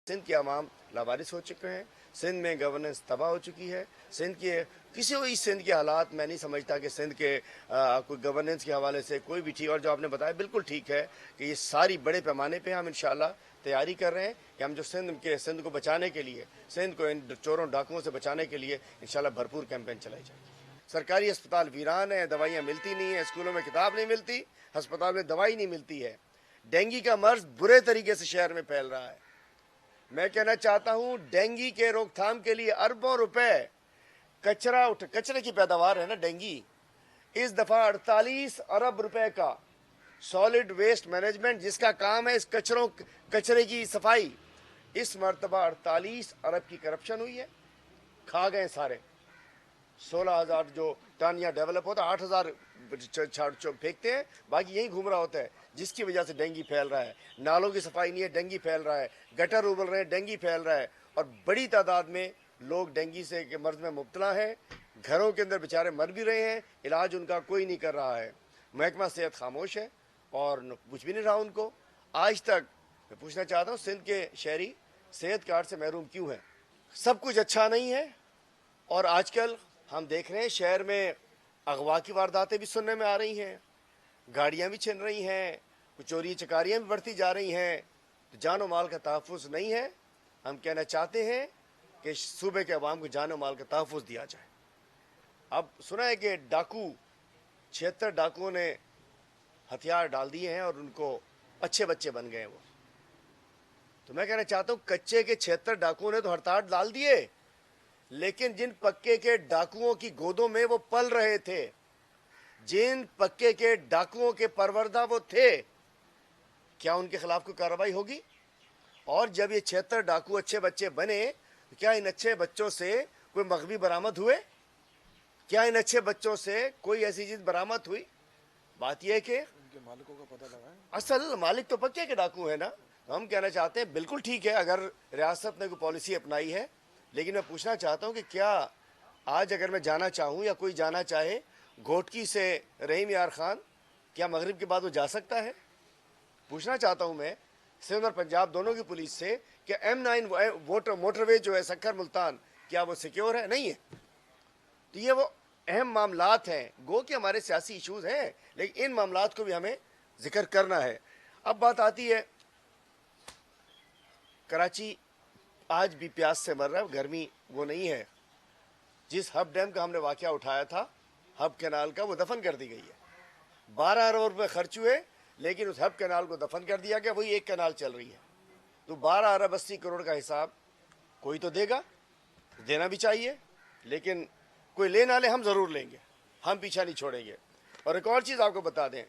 सिंध की आवाम लावारिस हो चुके हैं। सिंध में गवर्नेंस तबाह हो चुकी है। सिंध के किसी भी सिंध के हालात मैं नहीं समझता कि सिंध के कोई गवर्नेंस के हवाले से कोई भी ठीक। और जो आपने बताया बिल्कुल ठीक है कि ये सारी बड़े पैमाने पे हम इंशाल्लाह तैयारी कर रहे हैं कि हम जो सिंध को बचाने के लिए, सिंध को इन चोरों डाकुओं से बचाने के लिए इंशाल्लाह भरपूर कैंपेन चलाई जाएगी। सरकारी अस्पताल वीरान है, दवाइयाँ मिलती नहीं है, स्कूलों में किताब नहीं मिलती, अस्पताल में दवाई नहीं मिलती है। डेंगू का मर्ज बुरे तरीके से शहर में फैल रहा है। मैं कहना चाहता हूं डेंगू के रोकथाम के लिए अरबों रुपए कचरे की पैदावार है ना डेंगू। इस दफा 48 अरब रुपए का सॉलिड वेस्ट मैनेजमेंट जिसका काम है इस कचरे की सफाई, इस मर्तबा 48 अरब की करप्शन हुई है। खा गए सारे। 16,000 जो टन या डेवलप होता है, 8,000 फेंकते हैं, बाकी यहीं घूम रहा होता है, जिसकी वजह से डेंगू फैल रहा है। नालों की सफाई नहीं है, डेंगू फैल रहा है। गटर उबल रहे हैं, डेंगू फैल रहा है। और बड़ी तादाद में लोग डेंगू से के मर्ज में मुब्तला हैं। घरों के अंदर बेचारे मर भी रहे हैं, इलाज उनका कोई नहीं कर रहा है। महकमा सेहत खामोश है और कुछ भी नहीं रहा उनको आज तक। मैं पूछना चाहता हूँ सिंध के शहरी सेहत कार्ड से महरूम क्यों है? सब कुछ अच्छा नहीं है। और आजकल हम देख रहे हैं शहर में अगवा की वारदातें भी सुनने में आ रही हैं, गाड़ियां भी छिन रही हैं, कुछ चोरी चकारियां भी बढ़ती जा रही हैं। तो जान और माल का तहफ़्फ़ुज़ नहीं है। हम कहना चाहते हैं कि सूबे के अवाम को जान और माल का तहफ़्फ़ुज़ दिया जाए। अब सुना है कि 76 डाकुओं ने हथियार डाल दिए हैं और उनको अच्छे बच्चे बन गए वो। तो मैं कहना चाहता हूँ कच्चे के 76 डाकुओं ने तो हथियार डाल दिए, लेकिन जिन पक्के के डाकुओं की गोदों में वो पल रहे थे, जिन पक्के के डाकुओं के परवरदा वो थे, क्या उनके खिलाफ कोई कार्रवाई होगी? और जब ये 76 डाकू अच्छे बच्चे बने तो क्या इन अच्छे बच्चों से कोई मग़वी बरामद हुए? क्या इन अच्छे बच्चों से कोई ऐसी चीज बरामद हुई? बात यह है कि उनके मालिकों का पता लगा है। असल मालिक तो पक्के के डाकू है ना। तो हम कहना चाहते हैं बिल्कुल ठीक है अगर रियासत ने कोई पॉलिसी अपनाई है, लेकिन मैं पूछना चाहता हूं कि क्या आज अगर मैं जाना चाहूं या कोई जाना चाहे घोटकी से रहीम यार खान, क्या मगरिब के बाद वो जा सकता है? पूछना चाहता हूं मैं सिंध और पंजाब दोनों की पुलिस से कि M9 मोटरवे जो है सक्खर मुल्तान, क्या वो सिक्योर है? नहीं है। तो ये वो अहम मामलात हैं। गो कि हमारे सियासी इशूज़ हैं, लेकिन इन मामलात को भी हमें जिक्र करना है। अब बात आती है, कराची आज भी प्यास से मर रहा है, गर्मी वो नहीं है। जिस हब डैम का हमने वाकया उठाया था, हब कैनाल का, वो दफन कर दी गई है। 12 अरब रुपये खर्च हुए, लेकिन उस हब कैनाल को दफन कर दिया गया। वही एक कैनाल चल रही है। तो 12 अरब 80 करोड़ का हिसाब कोई तो देगा, देना भी चाहिए, लेकिन कोई ले ना ले, हम ज़रूर लेंगे, हम पीछा नहीं छोड़ेंगे। और एक और चीज़ आपको बता दें,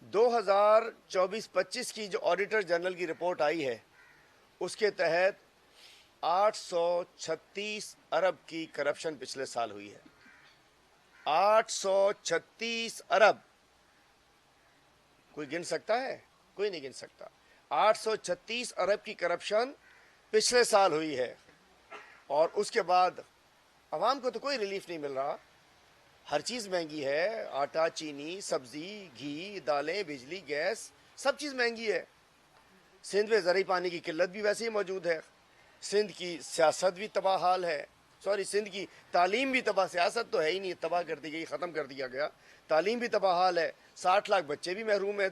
2024-25 की जो ऑडिटर जनरल की रिपोर्ट आई है, उसके तहत 836 अरब की करप्शन पिछले साल हुई है। 836 अरब। कोई गिन सकता है? कोई नहीं गिन सकता। 836 अरब की करप्शन पिछले साल हुई है। और उसके बाद अवाम को तो कोई रिलीफ नहीं मिल रहा। हर चीज़ महंगी है, आटा, चीनी, सब्जी, घी, दालें, बिजली, गैस, सब चीज़ महंगी है। सिंध में ज़रूरी पानी की किल्लत भी वैसे ही मौजूद है। सिंध की सियासत भी तबाह हाल है। सिंध की तालीम भी तबाह, सियासत तो है ही नहीं, तबाह कर दी गई, ख़त्म कर दिया गया। तालीम भी तबाह हाल है। 60 लाख बच्चे भी महरूम है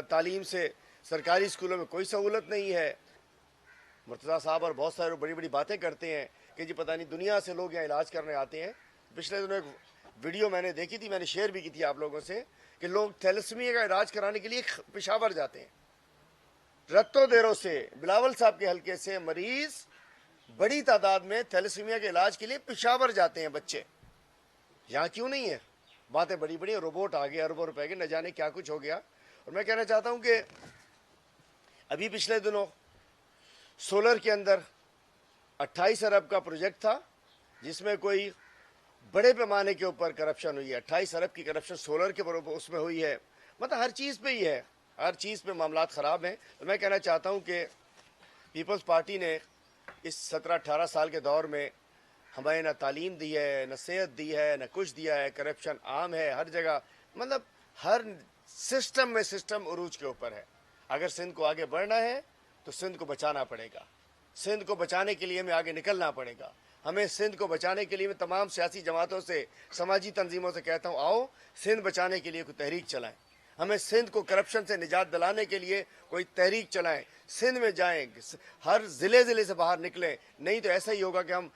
तालीम से। सरकारी स्कूलों में कोई सहूलत नहीं है। मुर्तज़ा साहब और बहुत सारे बड़ी बड़ी बातें करते हैं कि जी पता नहीं दुनिया से लोग यहाँ इलाज करने आते हैं। पिछले दिनों एक वीडियो मैंने देखी थी, मैंने शेयर भी की थी आप लोगों से, कि लोग थैलेसीमिया का इलाज कराने के लिए पेशावर जाते हैं। रत्तों देरों से बिलावल साहब के हल्के से मरीज बड़ी तादाद में थैलेसीमिया के इलाज के लिए पेशावर जाते हैं बच्चे। यहाँ क्यों नहीं है? बातें बड़ी बड़ी, रोबोट आ गए अरबों रुपए के, न जाने क्या कुछ हो गया। और मैं कहना चाहता हूँ कि अभी पिछले दिनों सोलर के अंदर 28 अरब का प्रोजेक्ट था, जिसमें कोई बड़े पैमाने के ऊपर करप्शन हुई है। 28 अरब की करप्शन सोलर के बराबर उसमें हुई है। मतलब हर चीज़ पे ही है, हर चीज़ पे मामलात ख़राब हैं। तो मैं कहना चाहता हूँ कि पीपल्स पार्टी ने इस 17-18 साल के दौर में हमें न तालीम दी है, न सेहत दी है, न कुछ दिया है। करप्शन आम है हर जगह, मतलब हर सिस्टम में सिस्टम उरूज के ऊपर है। अगर सिंध को आगे बढ़ना है तो सिंध को बचाना पड़ेगा। सिंध को बचाने के लिए हमें आगे निकलना पड़ेगा। हमें सिंध को बचाने के लिए मैं तमाम सियासी जमातों से, समाजी तंजीमों से कहता हूँ, आओ सिंध बचाने के लिए कोई तहरीक चलाएं। हमें सिंध को करप्शन से निजात दिलाने के लिए कोई तहरीक चलाएं। सिंध में जाएं, हर ज़िले से बाहर निकलें। नहीं तो ऐसा ही होगा कि हम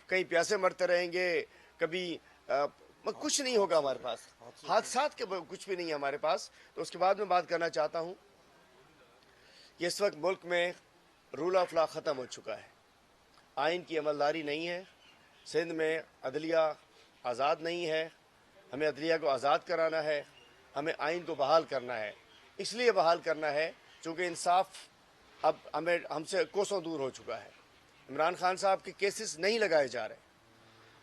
कहीं प्यासे मरते रहेंगे, कभी कुछ नहीं होगा हमारे पास, हादसात के कुछ भी नहीं है हमारे पास। तो उसके बाद मैं बात करना चाहता हूँ कि इस वक्त मुल्क में रूल ऑफ लॉ ख़त्म हो चुका है, आइन की अमलदारी नहीं है, सिंध में अदलिया आज़ाद नहीं है। हमें अदलिया को आज़ाद कराना है, हमें आइन को बहाल करना है। इसलिए बहाल करना है चूँकि इंसाफ अब हमसे कोसों दूर हो चुका है। इमरान खान साहब के केसेस नहीं लगाए जा रहे।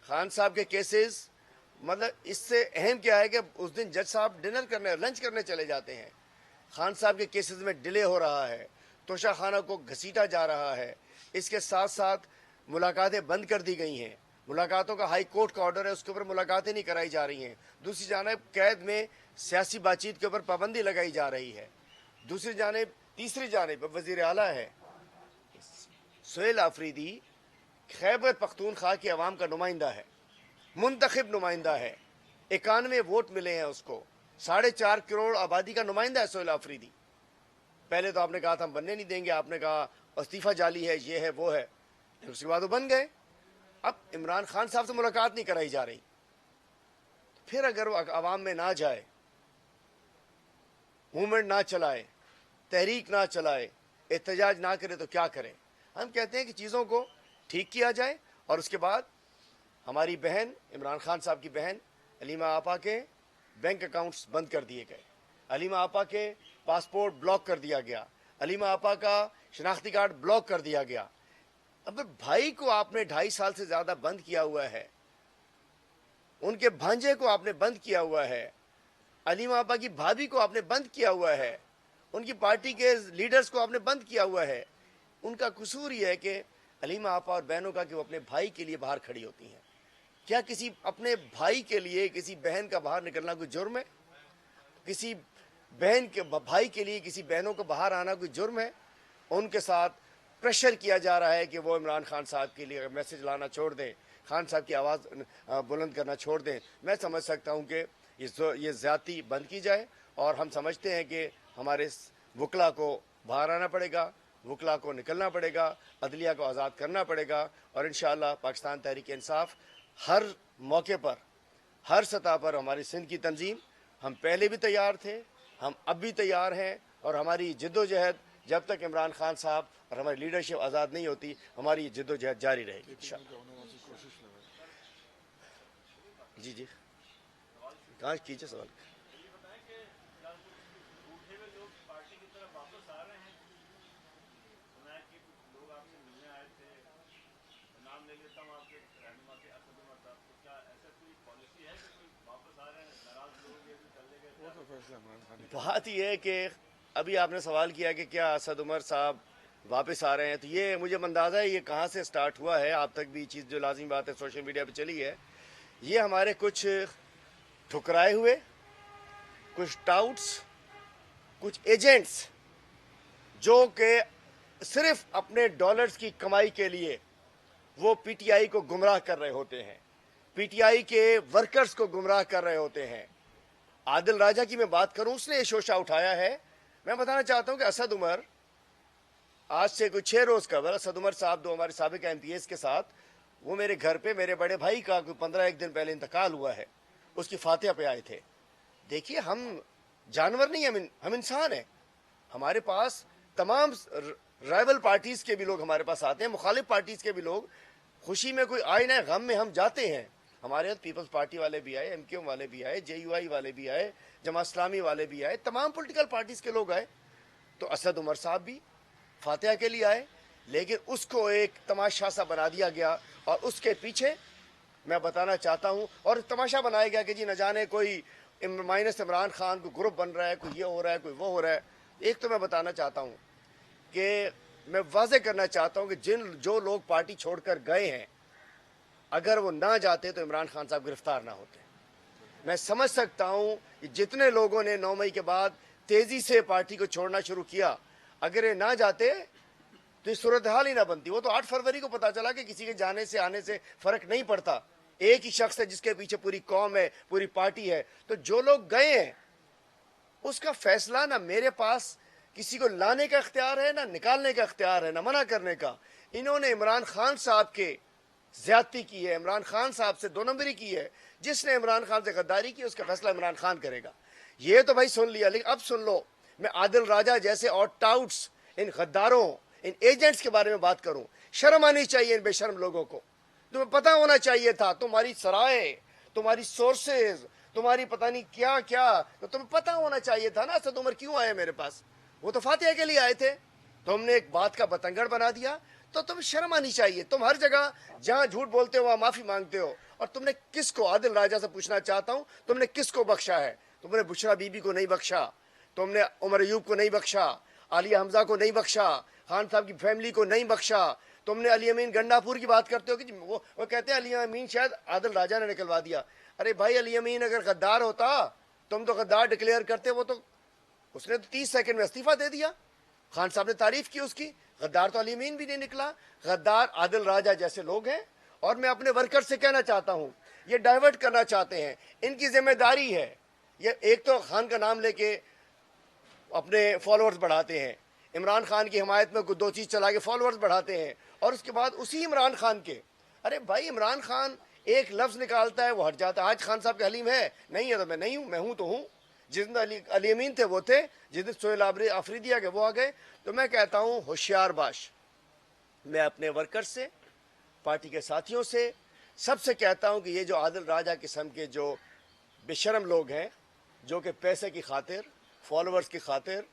खान साहब के केसेस मतलब इससे अहम क्या है कि उस दिन जज साहब डिनर करने, लंच करने चले जाते हैं। खान साहब के केसेस में डिले हो रहा है, तोशा खाना को घसीटा जा रहा है। इसके साथ साथ मुलाकातें बंद कर दी गई हैं। मुलाकातों का हाई कोर्ट का ऑर्डर है, उसके ऊपर मुलाकातें नहीं कराई जा रही हैं। दूसरी जानिब कैद में सियासी बातचीत के ऊपर पाबंदी लगाई जा रही है। तीसरी जानिब वज़ीर आला है सुहेल आफरीदी, खैबर पख्तूनख्वा की अवाम का नुमाइंदा है, मुंतखब नुमाइंदा है। 91 वोट मिले हैं उसको, 4.5 करोड़ आबादी का नुमाइंदा है सुहेल आफरीदी। पहले तो आपने कहा था हम बनने नहीं देंगे, आपने कहा इस्तीफ़ा जाली है, ये है वो है, उसके बाद वो बन गए। अब इमरान खान साहब से मुलाकात नहीं कराई जा रही। फिर अगर वो अवाम में ना जाए, मूवमेंट ना चलाए, तहरीक ना चलाए, एहतजाज ना करे तो क्या करें? हम कहते हैं कि चीज़ों को ठीक किया जाए और उसके बाद हमारी बहन, इमरान खान साहब की बहन अलीमा आपा के बैंक अकाउंट्स बंद कर दिए गए, अलीमा आपा के पासपोर्ट ब्लॉक कर दिया गया, अलीमा आपा का शनाख्ती कार्ड ब्लॉक कर दिया गया। अब भाई को आपने 2.5 साल से ज़्यादा बंद किया हुआ है, उनके भांजे को आपने बंद किया हुआ है, अलीमा आपा की भाभी को आपने बंद किया हुआ है, उनकी पार्टी के लीडर्स को आपने बंद किया हुआ है। उनका कसूर ये है कि अलीमा आपा और बहनों का कि वो अपने भाई के लिए बाहर खड़ी होती हैं। क्या किसी अपने भाई के लिए किसी बहन का बाहर निकलना कोई जुर्म है? किसी बहन के भाई के लिए किसी बहनों को बाहर आना कोई जुर्म है? उनके साथ प्रेशर किया जा रहा है कि वो इमरान खान साहब के लिए मैसेज लाना छोड़ दें, खान साहब की आवाज़ बुलंद करना छोड़ दें। मैं समझ सकता हूँ कि ये ज़्यादती बंद की जाए और हम समझते हैं कि हमारे वकला को बाहर आना पड़ेगा, वकला को निकलना पड़ेगा, अदलिया को आज़ाद करना पड़ेगा और इंशाअल्लाह पाकिस्तान तहरीक इंसाफ हर मौके पर, हर सतह पर, हमारी सिंध की तंजीम, हम पहले भी तैयार थे, हम अब भी तैयार हैं और हमारी जद्दोजहद जब तक इमरान खान साहब और हमारी लीडरशिप आज़ाद नहीं होती, हमारी जद्दोजहद जारी रहेगी इंशाअल्लाह। जी कहाँ कीजिए सवाल। बात यह है कि अभी आपने सवाल किया कि क्या असद उमर साहब वापस आ रहे हैं, तो ये मुझे अंदाज़ा है ये कहाँ से स्टार्ट हुआ है। आप तक भी चीज़ जो लाजिमी बात है सोशल मीडिया पे चली है, ये हमारे कुछ ठुकराए हुए, कुछ टाउट्स, कुछ एजेंट्स जो कि सिर्फ अपने डॉलर्स की कमाई के लिए वो पीटीआई को गुमराह कर रहे होते हैं, पीटीआई के वर्कर्स को गुमराह कर रहे होते हैं। आदिल राजा की मैं बात करूं, उसने ये शोशा उठाया है। मैं बताना चाहता हूं कि असद उमर आज से कोई 6 रोज़ कबल असद उमर साहब, दो हमारे साबिक MPs के साथ, वो मेरे घर पे मेरे बड़े भाई का कोई 15 दिन पहले इंतकाल हुआ है, उसकी फातिहा पे आए थे। देखिए हम जानवर नहीं, हम इंसान हैं। हमारे पास तमाम राइवल पार्टीज़ के भी लोग हमारे पास आते हैं, मुखालिफ पार्टीज़ के भी लोग। खुशी में कोई आए ना, गम में हम जाते हैं। हमारे यहाँ पीपल्स पार्टी वाले भी आए, MQM वाले भी आए, JUI वाले भी आए, जमात इस्लामी वाले भी आए, तमाम पॉलिटिकल पार्टीज़ के लोग आए। तो असद उमर साहब भी फातिहा के लिए आए, लेकिन उसको एक तमाशा सा बना दिया गया और उसके पीछे मैं बताना चाहता हूँ, और तमाशा बनाया गया कि जी न जाने कोई माइनस इमरान खान को ग्रुप बन रहा है, कोई ये हो रहा है, कोई वो हो रहा है। एक तो मैं बताना चाहता हूँ कि मैं वाज़े करना चाहता हूँ कि जो लोग पार्टी छोड़कर गए हैं, अगर वो ना जाते तो इमरान खान साहब गिरफ्तार ना होते। मैं समझ सकता हूँ कि जितने लोगों ने 9 मई के बाद तेज़ी से पार्टी को छोड़ना शुरू किया, अगर ये ना जाते तो ये सूरत हाल ही ना बनती। वो तो 8 फरवरी को पता चला कि किसी के जाने से आने से फर्क नहीं पड़ता, एक ही शख्स है जिसके पीछे पूरी कौम है, पूरी पार्टी है। तो जो लोग गए हैं उसका फैसला ना मेरे पास किसी को लाने का इख्तियार है, ना निकालने का इख्तियार है, ना मना करने का। इन्होंने इमरान खान साहब के ज्यादती की है, इमरान खान साहब से 2 नंबरी की है। जिसने इमरान खान से गद्दारी की उसका फैसला इमरान खान करेगा। ये तो भाई सुन लिया, लेकिन अब सुन लो, मैं आदिल राजा जैसे और टाउट्स, इन गद्दारों, इन एजेंट्स के बारे में बात करूं। शर्म आनी चाहिए इन बेशर्म लोगों को। तुम्हें पता होना चाहिए था, तुम्हारी सराय, तुम्हारी सोर्सेज, तुम्हारी पता नहीं क्या क्या, तो तुम्हें पता होना चाहिए था ना। असद उमर क्यों आए मेरे पास? वो तो फातिहा के लिए आए थे। तुमने एक बात का बतंगड़ बना दिया, तो तुम्हें शर्म आनी चाहिए। तुम हर जगह जहां झूठ बोलते हो वहां माफी मांगते हो। और तुमने किसको, आदिल राजा से पूछना चाहता हूं, तुमने किसको बख्शा है? तुमने बुशरा बीबी को नहीं बख्शा, तुमने उमर अयूब को नहीं बख्शा, आलिया हमजा को नहीं बख्शा, खान साहब की फैमिली को नहीं बख्शा। तुमने अली अमीन गंडापुर की बात करते हो कि वो कहते हैं अली अमीन शायद आदिल राजा ने निकलवा दिया। अरे भाई, अली अमीन अगर गद्दार होता, तुम तो गद्दार डिक्लेयर करते। वो तो उसने तो 30 सेकंड में इस्तीफा दे दिया। खान साहब ने तारीफ की उसकी। गद्दार तो अली अमीन भी नहीं निकला, गद्दार आदिल राजा जैसे लोग हैं। और मैं अपने वर्कर से कहना चाहता हूं, ये डाइवर्ट करना चाहते हैं, इनकी जिम्मेदारी है। ये एक तो खान का नाम लेके अपने फॉलोअर्स बढ़ाते हैं, इमरान खान की हिमायत में कुछ 2 चीज़ चला के फॉलोअर्स बढ़ाते हैं, और उसके बाद उसी इमरान खान के, अरे भाई इमरान खान एक लफ्ज़ निकालता है वो हट जाता है। आज खान साहब के हलीम है, नहीं है तो मैं नहीं हूँ, मैं हूँ तो हूँ। जिस दिन अली अमीन थे वो थे, जिस दिन सोहेल आफरीदी आ गए वो आ गए। तो मैं कहता हूँ होशियार बाश। मैं अपने वर्कर से, पार्टी के साथियों से, सबसे कहता हूँ कि ये जो आदिल राजा किस्म के जो बेशरम लोग हैं, जो कि पैसे की खातिर, फॉलोअर्स की खातिर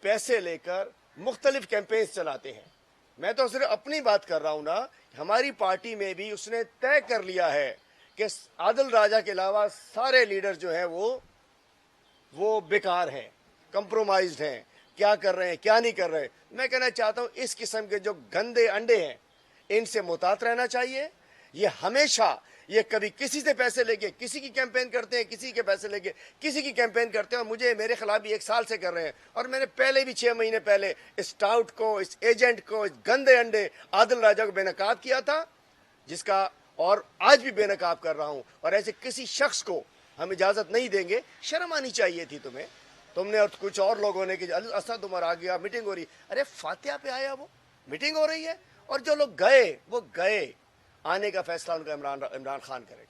पैसे लेकर मुख्तलिफ कैंपेन्स चलाते हैं। मैं तो सिर्फ अपनी बात कर रहा हूँ ना, हमारी पार्टी में भी उसने तय कर लिया है कि आदिल राजा के अलावा सारे लीडर जो हैं वो बेकार हैं, कंप्रोमाइज्ड हैं, क्या कर रहे हैं क्या नहीं कर रहे। मैं कहना चाहता हूँ इस किस्म के जो गंदे अंडे हैं इनसे मुहतात रहना चाहिए। ये हमेशा, ये कभी किसी से पैसे लेके किसी की कैंपेन करते हैं, किसी के पैसे लेके किसी की कैंपेन करते हैं। और मुझे, मेरे खिलाफ भी 1 साल से कर रहे हैं। और मैंने पहले भी 6 महीने पहले इस टाउट को, इस एजेंट को, इस गंदे अंडे आदिल राजा को बेनकाब किया था, जिसका और आज भी बेनकाब कर रहा हूँ। और ऐसे किसी शख्स को हम इजाज़त नहीं देंगे। शर्म आनी चाहिए थी तुम्हें। तुमने और कुछ और लोगों ने कि असद उमर आ गया, मीटिंग हो रही। अरे फातिहा पे आया, वो मीटिंग हो रही है। और जो लोग गए वो गए, आने का फैसला उनका इमरान खान करेगा।